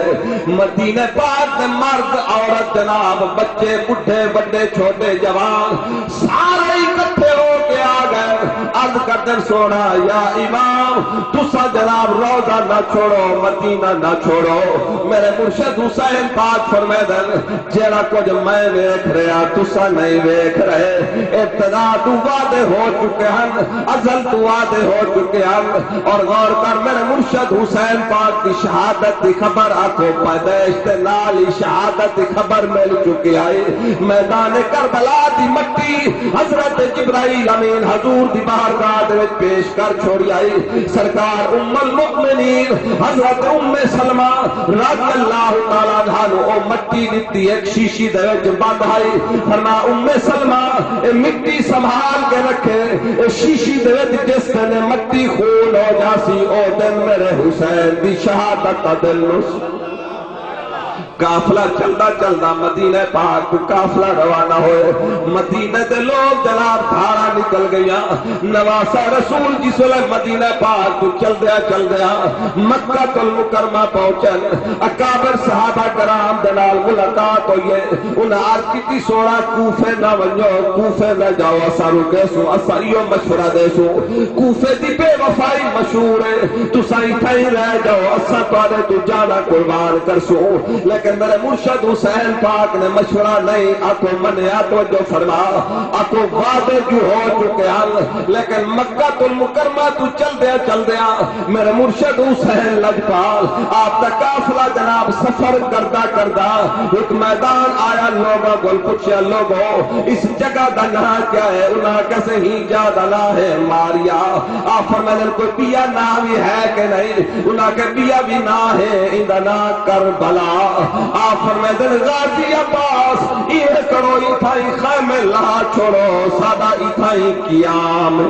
مدینہ پاک نے مرد عورت جناب بچے بڈھے بڑے چھوٹے جوان سارے اکٹھے ہو کے آ گئے۔ عرض کردن سونا یا امام تسا جناب روزہ نہ چھوڑو مدینہ نہ چھوڑو۔ میرے مرشد حسین پاک فرمیدن جیڑا کچھ میں ویکھ رہا تسا نہیں ویکھ رہے، ابتدا تو وعدے ہو چکے ہیں، ازل تو وعدے ہو چکے ہیں، اور غور کر میرے مرشد حسین پاک کی شہادت کی خبر آنکھوں پیدائش تے نال ہی شہادت کی خبر مل چکی آئی۔ میدان کربلا دی مٹی حضرت جبرائیل امین حضور دی بارگاہ دے وچ پیش کر چھوڑی آئی۔ سرکار ام المؤمنین حضرت ام سلمہ رضی اللہ تعالیٰ عنہ او مٹی دتی ایک شیشی دے وچ بند آئی، فرما ام سلمہ اے مٹی سنبھال کے رکھے، اے شیشی دے وچ جس نے مٹی خون ہو جاسی او دن میرے حسین دی شہادت کا دل نس۔ قافلہ چلدا چلدا مدینہ پاک قافلہ روانہ ہوئے، مدینہ دے لوگ جناب دھارا نکل گیا۔ نواسہ رسول جس ویلے مدینہ پاک چل دیا مکہ المکرمہ پہنچن، اکابر صحابہ کرام دے نال ملاقات ہوئی، انہاں عرض کیتی سونا کوفے نہ ونجو کوفے نہ جاؤ اسا رکے سو اسا ایو مشورہ دے سو کوفے دی بے وفائی مشہور ہے تساں ایتھے ہی رہ جاؤ اسا تواڈے تو جانا قربان کر سو۔ لیکن میرے مرشد حسین پاک نے مشورہ نہیں آکو منیا توجہ فرما، آکو وعدے جو ہو چکے ہیں، لیکن مکہ المکرمہ تو چل دیا میرے مرشد حسین لجپال آپ کا قافلہ جناب سفر کردہ ایک میدان آیا، لوگوں کو پوچھا لوگوں اس جگہ دا نام کیا ہے، انہاں کیسے ہی جادہ لا ہے ماریا۔ آپ فرمائیں کوئی پیا نام بھی ہے کہ نہیں، انہاں کے پیا بھی نہ ہے اندہ نا کربلا۔ آپ فرمیدن غازی عباس یہ کرو اتھائی خیمے لہا چھوڑو سادہ اتھائی قیام۔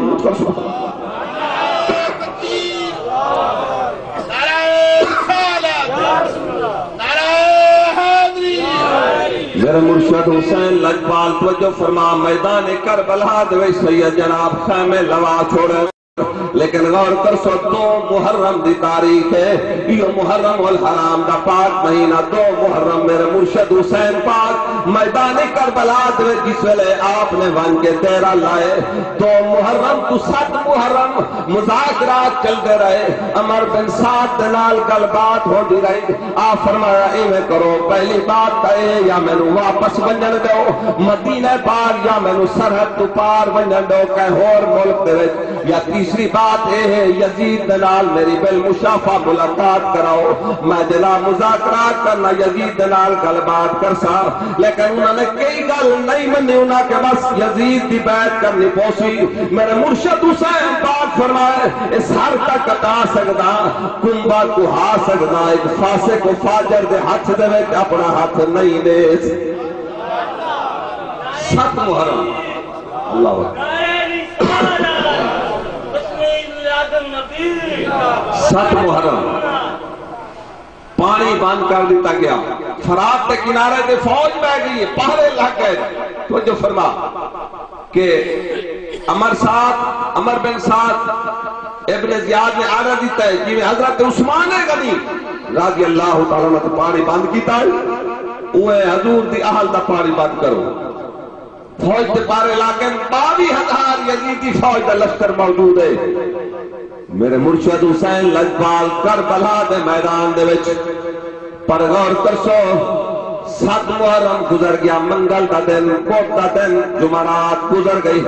میرے مرشد حسین لجپال توجہ فرما، میدان کربلا دے سید جناب خیمے لوا چھوڑے۔ لیکن غور کر سو 2 محرم دی تاریخ ہے، یہ محرم الحرام دا پاک مہینہ 2 محرم میرے مرشد حسین پاک میدان کربلا دے جس ویلے آپ نے ون کے تیرا لائے 2 محرم تو 7 محرم مذاکرات چلتے رہے، عمر بن سعد دنال گل بات ہو دی رہی، آپ فرمایا ایویں کرو پہلی بات کہے یا میں نو واپس ونجن دو مدینہ پاک یا میں نو سرحد تو پار ونجن دو کہ اور ملک دے یا تیسری بات ہے یزید دلال میری بالمشافہ ملاقات کراؤ، میں جناب مذاکرات کرنا یزید دلال گل بات کر سا، لیکن انہوں نے کئی گل نہیں منی، انہوں کہ بس یزید دی بیعت کرنی پوسی، میرے مرشد حسین پاک فرمائے اس ہر تک کٹا سکدا کنبا کو ہا سکدا، ایک فاسق و فاجر دے ہاتھ دے وچ اپنا ہاتھ نہیں دے 7 محرم اللہ اکبر 7 محرم پانی بند کر دیتا گیا، فرات کے کنارے دے فوج بہ گئی، پہرے لگ گئے، تو جو فرما کہ عمر بن سعد ابن زیاد نے عرض دیتا ہے کہ حضرت عثمان غنی رضی اللہ تعالیٰ نے پانی بند کیتا ہے، اوہ حضور دی اہل دا پانی بند کرو، فوج دے پارے علاقے 22,000 یزیدی فوج دا لشکر موجود ہے، میرے مرشد حسین لجپال کربلا دے میدان دے وچ پر غور کرسو 7 محرم گزر گیا، منگل دا دن کوٹ دا دن جمعرات گزر گئی،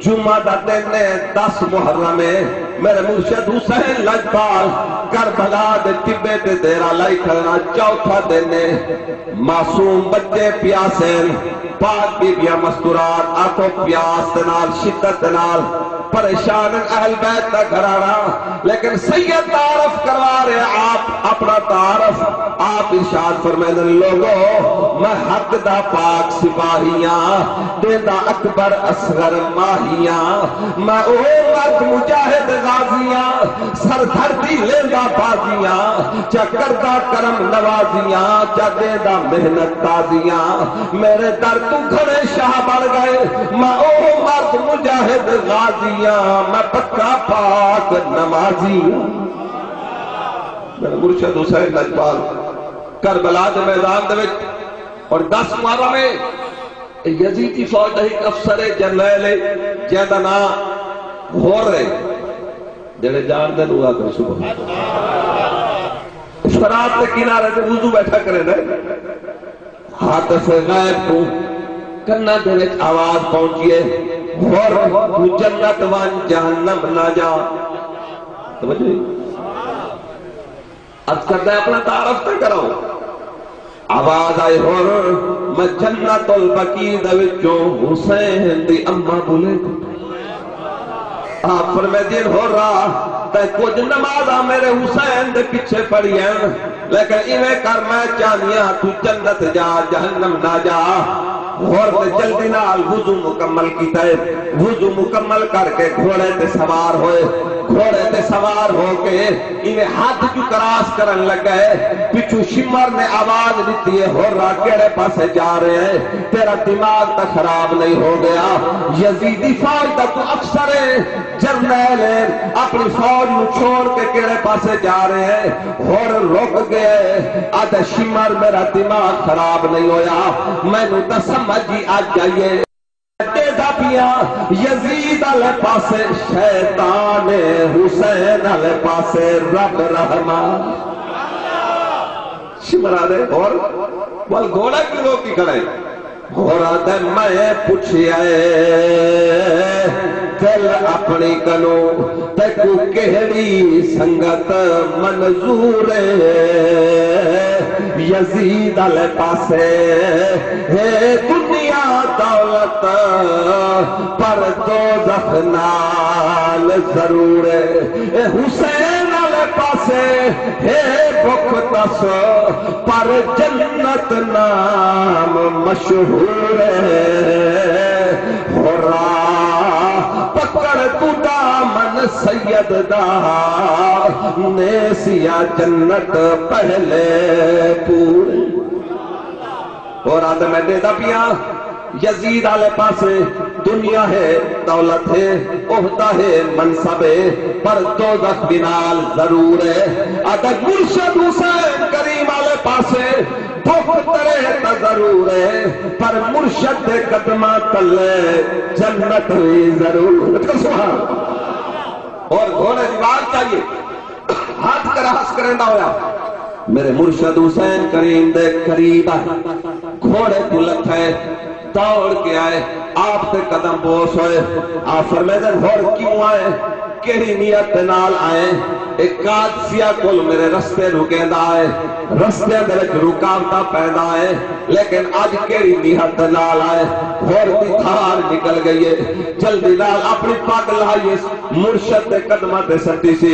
جمعہ دا دن نے 10 محرم ہے، میرے مرشد حسین لجپال کربلا دے ٹبے تے دیرا لائی کھڑنا، چوتھا دن نے معصوم بچے پیاسین پاک بی بیا مستورات آنکھوں پیاس دنال شدت دنال پریشان اہل بیت دا گھرانا، لیکن سید تعارف کروا رہے آپ اپنا تعارف، آپ ارشاد فرمائیں لوگوں میں حق دا پاک سپاہیاں دیندہ اکبر اصغر ماہیاں، میں او مرد مجاہد غازیاں سر دھردی لیندہ بازیاں، چا کردہ کرم نوازیاں، چا دیندہ محنت تازیاں، میرے در تو گھڑے شاہ بڑھ گئے، میں او مرد مجاہد غازیاں، میں پکا پاک نمازی، میرے مرشد حسین لجپال کربلا دے میدان دے وچ اور 10 محرم میں یزیدی فوج دا ایک افسر جنرل جیدہ نا ہو رہے جڑے جان دے نوہ کر صبح اس فرات تے کنارے تے وضو بیٹھا کرے دے ہاتھ سے غیب کو کرنا دے وچ آواز پہنچیے اور تو جنت وان جہنم نہ جا، توجہ عرض کرتا ہے اپنا تعارف تک کرو، آواز آئے اور میں جنت البقیع دے وچوں حسین دی اماں بولے کو آپ فرمائے دین ہو رہا تے کچھ نمازاں میرے حسین دے پیچھے پڑی ہیں، لیکن ایویں کر میں چاہنیاں تو جنت جا جہنم نہ جا، اور جلدی نال وضو مکمل کیتا ہے، وضو مکمل کر کے گھوڑے تے سوار ہوئے، گھوڑے تے سوار ہو کے انہیں ہاتھ جو کراس کرن لگا ہے، پچھو شمر نے آواز دیتی ہے ہو رہا کیڑے پاسے جا رہے ہیں، تیرا دماغ تا خراب نہیں ہو گیا، یزیدی فوج تا تو افسر جرنیل ہے، اپنی فوج نو چھوڑ کے کیڑے پاسے جا رہے ہیں، اور رک گئے آدھا شمر میرا دماغ خراب نہیں ہویا، میں نو تا سمجھی آج جائیے دیدہ پیا یزید علیہ پاسے شیطان حسین علیہ پاسے رب رحمان شمرا دے اور وال گھوڑا کی روکی کھڑے گھوڑا دے میں پوچھیا دل اپنی کنو تکو کہڑی سنگت منظور یزید علیہ پاسے ہے دنیا دولت پر دوزخ نال ضرور ہے حسین علیہ پاسے ہے بخت تس پر جنت نام مشہور ہے ہو رہا پکڑ تو دامن سید دا نیسیا جنت پہلے پورے اور آدھے میں دے دا پیا یزید آلے پاسے دنیا ہے دولت ہے عہدہ ہے منصب ہے پر دوزخ بنال ضرور ہے اگر مرشد حسین کریم والے پاسے بہت ترے تا ضرور ہے پر مرشد دے قدمہ تلے جنت ہوئی ضرور سبحان اور گھوڑے دیوار چاہیے ہاتھ کر ہس کرنا ہویا میرے مرشد حسین کریم دے قریب آئے گھوڑے کو لکھے دوڑ کے آئے آپ سے قدم بوس ہوئے آپ فرمیدن گھوڑ کیوں آئے کہی نیت نال آئے ایک قادسیہ کل میرے رستے رکیندہ آئے رستے در ایک رکاوٹا پیدا آئے لیکن آج کہی نیت نال آئے گھوڑ کی تھار نکل گئی ہے جلدی نال اپنی پاک لائیے مرشد دے قدمہ تے سٹی سی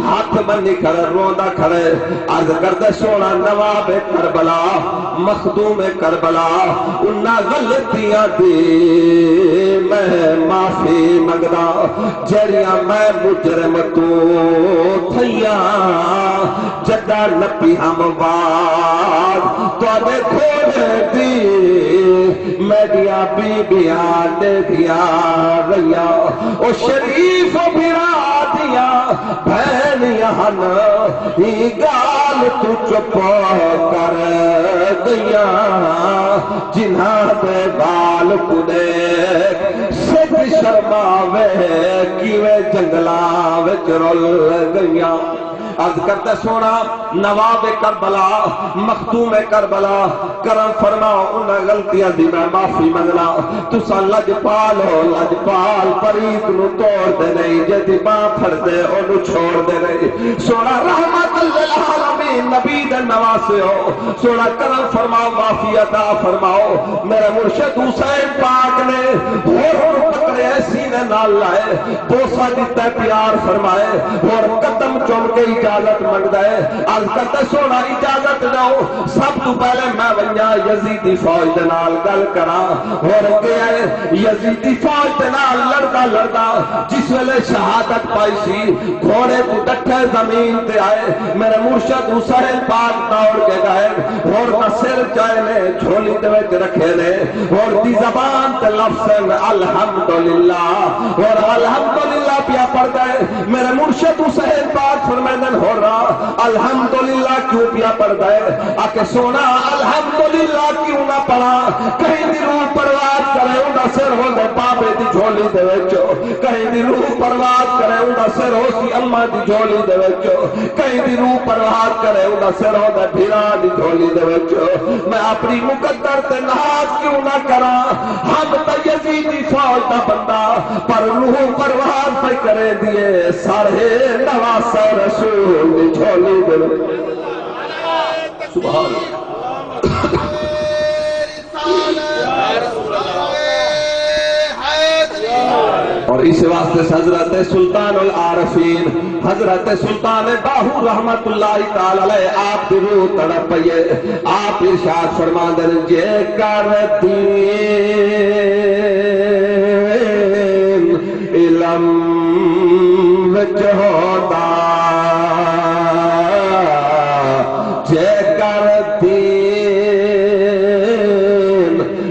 ہاتھ بنی کھڑے روندہ کھڑے عرض کردے سونا نواب کربلا مخدوم کربلا انہا غلطیاں دی میں معافی مگدا جڑیاں میں مجرم تو تھیا جدہ نپی ہم باد تو آدھے کھوڑے دی میڈیا بی بیان دیا ریا او شریف بھرا دیا بہن یہاں ہی گال تو چپ کر دیا جنہاں دے بال کدے سب شرماوے کیوے جنگلاوے چرول گیا عرض کرتے سونا نواب کربلا مختوم کربلا کرم فرماؤ انہیں غلطیاں دی میں معافی منگنا تسا لجپال ہو لجپال پریت نو توڑ دے نہیں جیدی باں پھڑ دے انہوں چھوڑ دے نہیں سونا رحمت للعالمین نبی دے نواسے ہو سونا کرم فرماؤ معافی عطا فرماؤ میرے مرشد حسین پاک نے ہور پکڑے سینے نال لائے بوسا دیتا پیار فرمائے اور قدم چوم کے اجازت منگ دے عرض کرتے سونا اجازت دو سب تو پہلے میں ونیا یزیدی فوج دنال گل کرا اور کیا ہے یزیدی فوج دنال لڑدا لڑدا جس ویلے شہادت پائی سی گھوڑے کو ڈٹھے زمین تے آئے میرے مرشد حسین پاک دوڑ کے گئے اور کا سر چائے نے جھولی دے وچ رکھے نے اور دی زبان تے لفظ الحمدللہ اور الحمدللہ پیا پڑھ گئے میرے مرشد حسین پاک فرمائدن ہو رہا الحمدللہ کیوں پیا پڑھ گئے آکے سونا الحمدللہ کیوں نہ پڑھا کہیں دی روح پرواد کرے انہا سر ہو دے پاپے دی جھولی دے وچو کہیں دی روح پرواد کرے انہا سر ہو سی اممہ دی جھولی دے وچو کہیں دی روح پرواد کرے انہا سر ہو دے بھیرا دی جھولی دے وچو میں اپنی مقدر تے ناز کیوں نہ کرا ہم تا یزیدی فوج دا بندہ پر روح پرواد پہ کرے دیئے سارے نواسا رسول دی جھولی دے سبحان اور اس واسطے سے حضرت سلطان العارفین حضرت سلطان باہو رحمت اللہ تعالی علیہ آپ کی روح تڑپئیے آپ ارشاد فرما دیں جے کرتی علم وچ ہوتا جے کرتی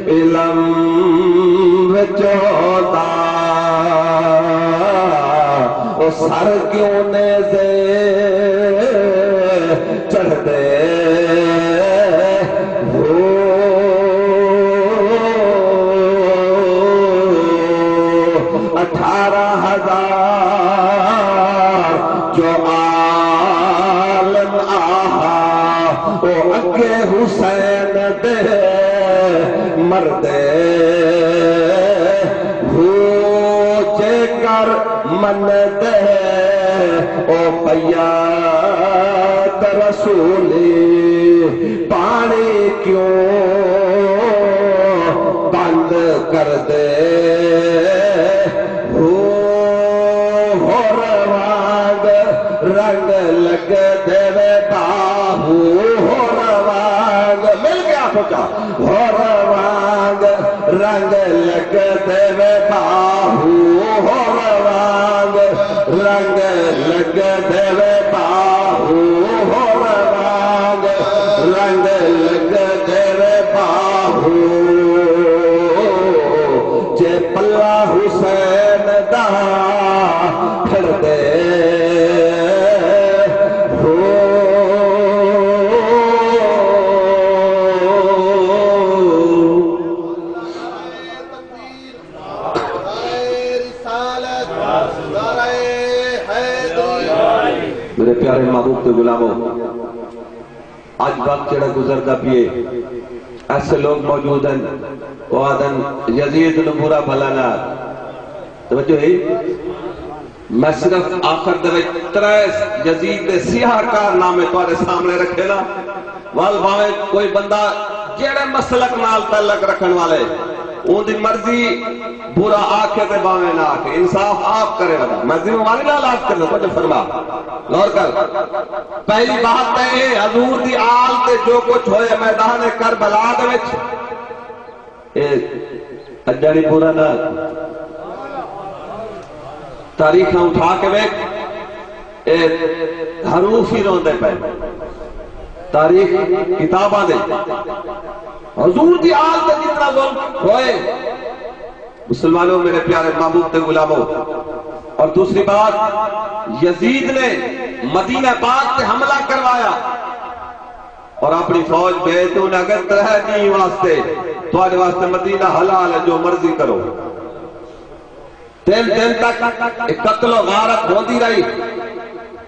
علم وچ ہوتا او سر کیوں نیزے چڑھ دے جو عالم آہا او اگے حسین دے مردے ہو چے کر من دے او بیعت رسولی پانی کیوں بند کر دے رنگ لگ دے باہو ہو روانگ مل گیا سوچا ہو روانگ رنگ لگ دے باہو ہو روانگ رنگ لگ دے باہو ہو روانگ رنگ لگ دے باہو جے پلا کھڑ دے میرے پیارے محبوب کے غلاموں، آج وقت جڑا گزرتا پیے ایسے لوگ موجود ہیں وہ آدن یزید نو برا بھلا نہ توجہ ہے۔ میں صرف آخر دے تریس یزید دے سیاہ کارنامے تمہارے سامنے رکھے نا، والباویں کوئی بندہ جڑے مسلک نال تعلق رکھن والے ان دی مرضی برا آکھے تے باویں نہ آکھے، انصاف آپ کرے گا۔ میں ذمہ واری نال آپ کرنا توجہ فرما غور کر۔ پہلی بات تے حضور دی آل تے جو کچھ ہوئے میدان کربلا دے وچ اے اجڑی برا نہ تاریخ اٹھا کے ویکھ اے حروف ہی روندے پے تاریخ کتاباں دے حضور دی آل تے جتنا ظلم ہوئے مسلمانوں میرے پیارے محبوب تے غلاموں۔ اور دوسری بات یزید نے مدینہ پاک تے حملہ کروایا اور اپنی فوج بیتون اگر ترہ نہیں واسطے تو آج واسطے مدینہ حلال ہے جو مرضی کرو۔ تین دن تک قتل و غارت ہوتی رہی،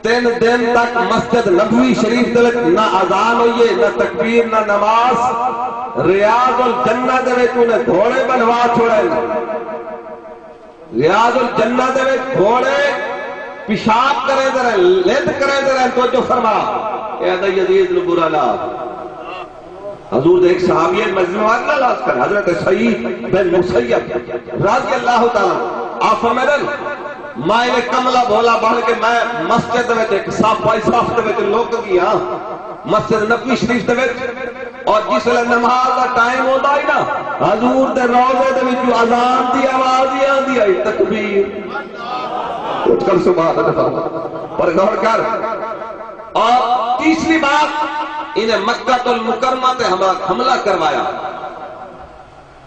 تین دن تک مسجد نبوی شریف دے نہ اذان ہوئیے نہ تکبیر نہ نماز، ریاض الجنہ دے وچ انہیں گھوڑے بنوا چھوڑے، ریاض الجنہ دے وچ گھوڑے پیشاب کرے دے رہے لد کرے دے رہے تو جو فرما اے دا یزید نو برا نہ حضور دے ایک صحابی مجموعات نہ لاز کر حضرت سعید بن مسیب رضی اللہ تعالیٰ آپ فرمیدن مائل کملہ بھولا بڑھ کے میں مسجد میں ایک صاف پائی صاف دے میں لوگ گیا مسجد نبوی شریف دے اور جس لئے نماز کا ٹائم ہوتا ہی نا حضور دے روزے دے جو اذان دی آواز ہی آن دی آئی تکبیر اٹھ کر سبحان اللہ پر غور کر۔ اور تیسری بات انہیں مکہ المکرمہ تے حملہ کروایا،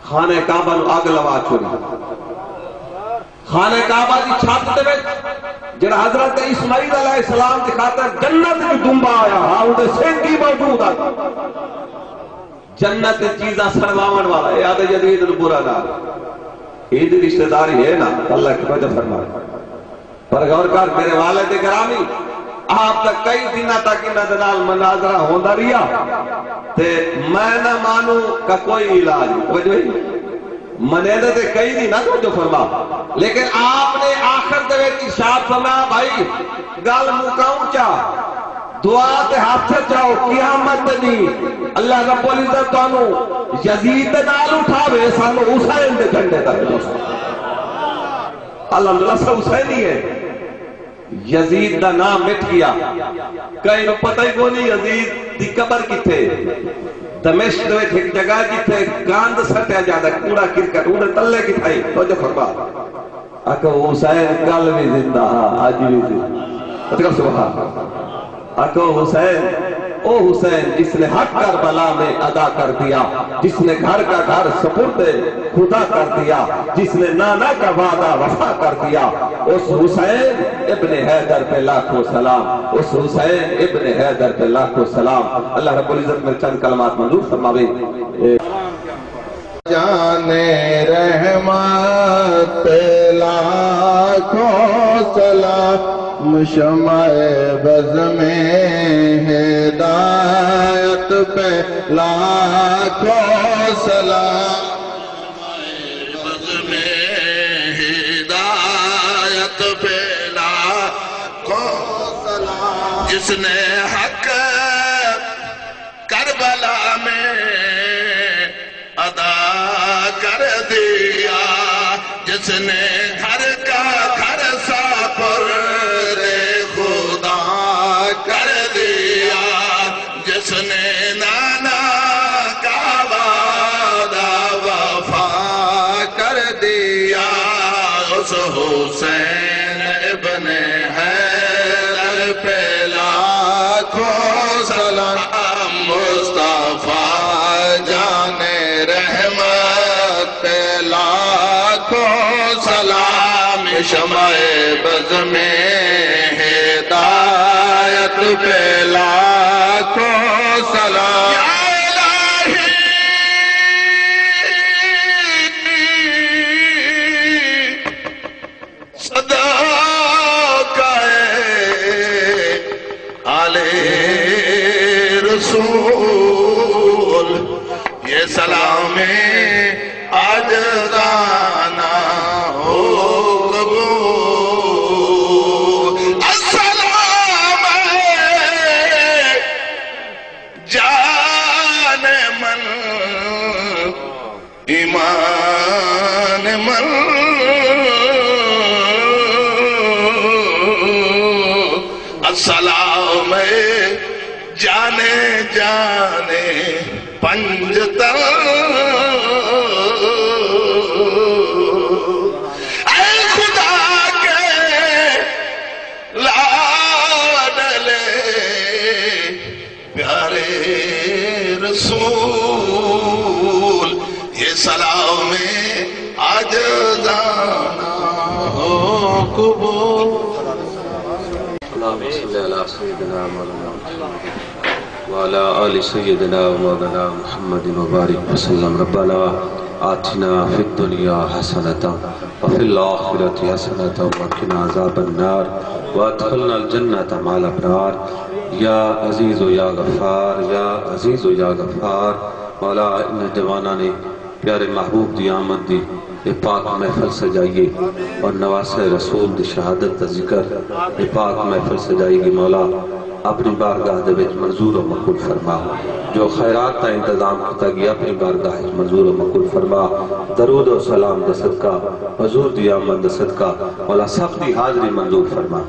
خانہ کعبہ نو آگ لوا چھوڑی، خانہ کعبہ دی چھت دے وچ جڑا حضرت اسماعیل علیہ السلام دی خاطر جنت جو دنبا آیا ہاں دے سینگی موجود آ جنت چیزاں سڑواون والا ہے یاد یزید نو برا نہ یہ دی رشتہ داری ہے نا اللہ کی وجہ فرمائے۔ پر غور کر میرے والد گرامی آپ تک کئی دنہ تک انہ دنال مناظرہ ہوندہ رہیا تے میں نہ مانوں کا کوئی علاج وجہ منیدہ تے کئی دی نہ جو فرما، لیکن آپ نے آخر دے ارشاد فرمایا بھائی گل مکاؤں چاہ دعا تے ہاتھ جاؤ قیامت نہیں اللہ رب العزت توانو یزید نال اٹھاوے سانو حسین دے جھنڈے تک الحمدللہ سب حسینی ہے۔ یزید دا نام مٹ گیا، کہیں نو پتہ ہی کو نہیں یزید دی قبر کی تھے دمشق دے ایک جگہ کی تھے گاند سٹیا جاتا کوڑا کرکٹ انہیں تلے کی تھائی تو جو فرما آکا حسین کل بھی زندہ آج بھی زندہ سبحان آکا حسین او حسین جس نے حق کربلا میں ادا کر دیا، جس نے گھر کا گھر سپرد خدا کر دیا، جس نے نانا کا وعدہ وفا کر دیا، اس حسین ابن حیدر پہ لاکھوں سلام، اس حسین ابن حیدر پہ لاکھوں سلام۔ اللہ رب العزت میں چند کلمات منظور فرماوے۔ جانے رحمت لاکھوں سلام، شمع بز میں ہدایت پہ لاکھوں سلام، شمع بز میں ہدایت پہ لاکھوں سلام، جس نے حق کربلا میں ادا کر دیا، جس نے گھر کا گھر سپرد خدا کر دیا، جس نے نانا کا وعدہ وفا کر دیا، اس حسین ابن حیدر پہ لاکھوں سلام، مصطفیٰ جان رحمت پہ لاکھوں سلام، شمع بز میں پہ لاکھوں سلام یا الہی صدا آل رسول یہ سلام عاجزانہ ہو قبول السلام جان من ایمان من السلام جانے جانے پنجتر اے خدا کے لاڈلے پیارے رسول یہ سلام عاجزانہ ہو قبول اللهم صل على سيدنا مولانا محمد وعلى آل سيدنا مولانا محمد وبارك وسلم ربنا آتنا في الدنيا حسنة وفي الآخرة حسنة وقنا عذاب النار وادخلنا الجنة مع الأبرار یا عزیز و یا غفار یا عزیز و یا غفار مولا ان جوانا نے پیارے محبوب دی آمد دی یہ پاک محفل سجائیے اور نواسہ رسول دی شہادت دا ذکر یہ پاک محفل سجائیے گی مولا اپنی بارگاہ دے وچ منظور و مقبول فرما جو خیرات کا انتظام کیتا گیا اپنی بارگاہ وچ منظور و مقبول فرما درود و سلام دا صدقہ حضور دی آمد دا صدقہ مولا سب دی حاضری منظور فرما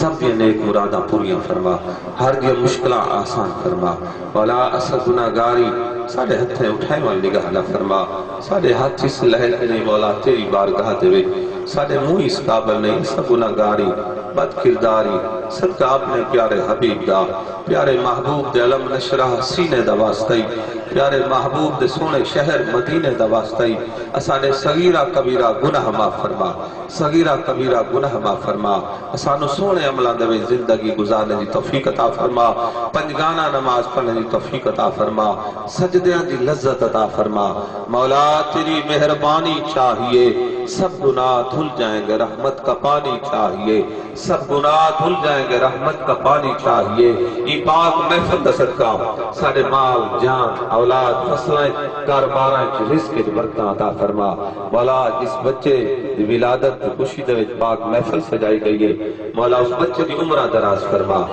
سب دی نیک مرادہ پوریاں فرما ہر دی مشکلہ آسان فرما مولا اصل گناہگاری ساڑھے ہتھیں اٹھائے والی نگاہ نہ فرما ساڑھے ہاتھ اس لہل نہیں مولا تیری بارگاہ دے وچ ساڑھے منہ اس قابل نہیں سب گناہگاری بد کرداری صدقہ اپنے پیارے حبیب دا پیارے محبوب دے علم نشرہ سینے دا واسطائی پیارے محبوب دے سونے شہر مدینے دا واسطائی اسانے صغیرہ کبیرہ گناہ معاف فرما صغیرہ کبیرہ گناہ معاف فرما اسانو سونے عملان دے زندگی گزارنے دی توفیق عطا فرما پنجگانہ نماز پڑھنے دی توفیق عطا فرما سجدیاں دی لذت عطا فرما مولا تیری مہربانی چاہیے سب گناہ دھل جائیں گے رحمت کا پانی چاہیے سب گناہ دھل جائیں گے رحمت کا پانی چاہیے یہ پاک محفل دا صدقہ سارے مال جان اولاد فصلیں کارباراں کی رزق کی برکتاں عطا فرما مولا جس بچے دی ولادت کی خوشی دے وچ پاک محفل سجائی گئی ہے مولا اس بچے دی عمرہ دراز فرما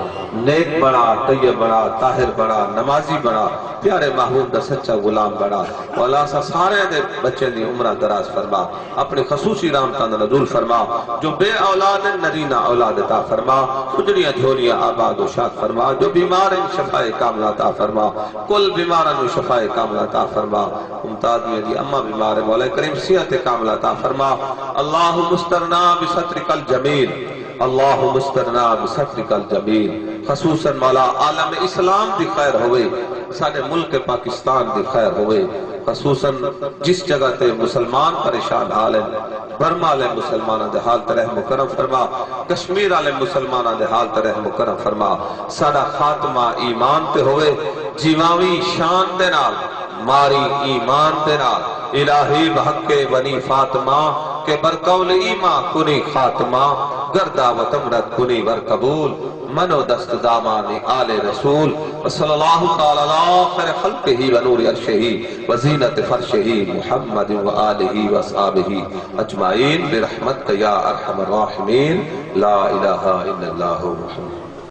نیک بنا طیب بنا طاہر بنا نمازی بنا پیارے محبوب دا سچا غلام بنا مولا سارے دے بچے دی عمرہ دراز فرما اپنے خصوصی رحمتاں نزول فرما جو بے اولاد نرینہ اولاد عطا فرما اجڑیاں جھولیاں آباد و شاد فرما جو بیمار ہیں شفاء کاملہ عطا فرما کل بیمارن و شفاء کاملہ عطا فرما ممتاز میری اماں بیمار ہے مولا کریم صحت کاملہ عطا فرما اللہ مسترنا بسترک الجمیل اللہ مسترنا بسترک الجمیل خصوصاً مولا عالم اسلام دی خیر ہوئے سارے ملک پاکستان دی خیر ہوئے خصوصاً جس جگہ تے مسلمان پریشان حال ہیں برما علیہ مسلمانہ دے حال ترہ مکرم فرما کشمیر علیہ مسلمانہ دے حال ترہ مکرم فرما سارا خاتمہ ایمان تے ہوئے جیواوی شان دے نال ماری ایمان دے نال الہی بحق بنی فاطمہ کہ برقول ایمان کنی خاتمہ گردہ و تمرد کنی ور قبول منو دست دامان آل رسول وصلی اللہ تعالی آخر خلقہی و نور عرشہی و زینت فرشہی محمد و آلہ و اصحابہ اجمعین برحمت یا ارحم الراحمین لا الہ الا اللہ محمد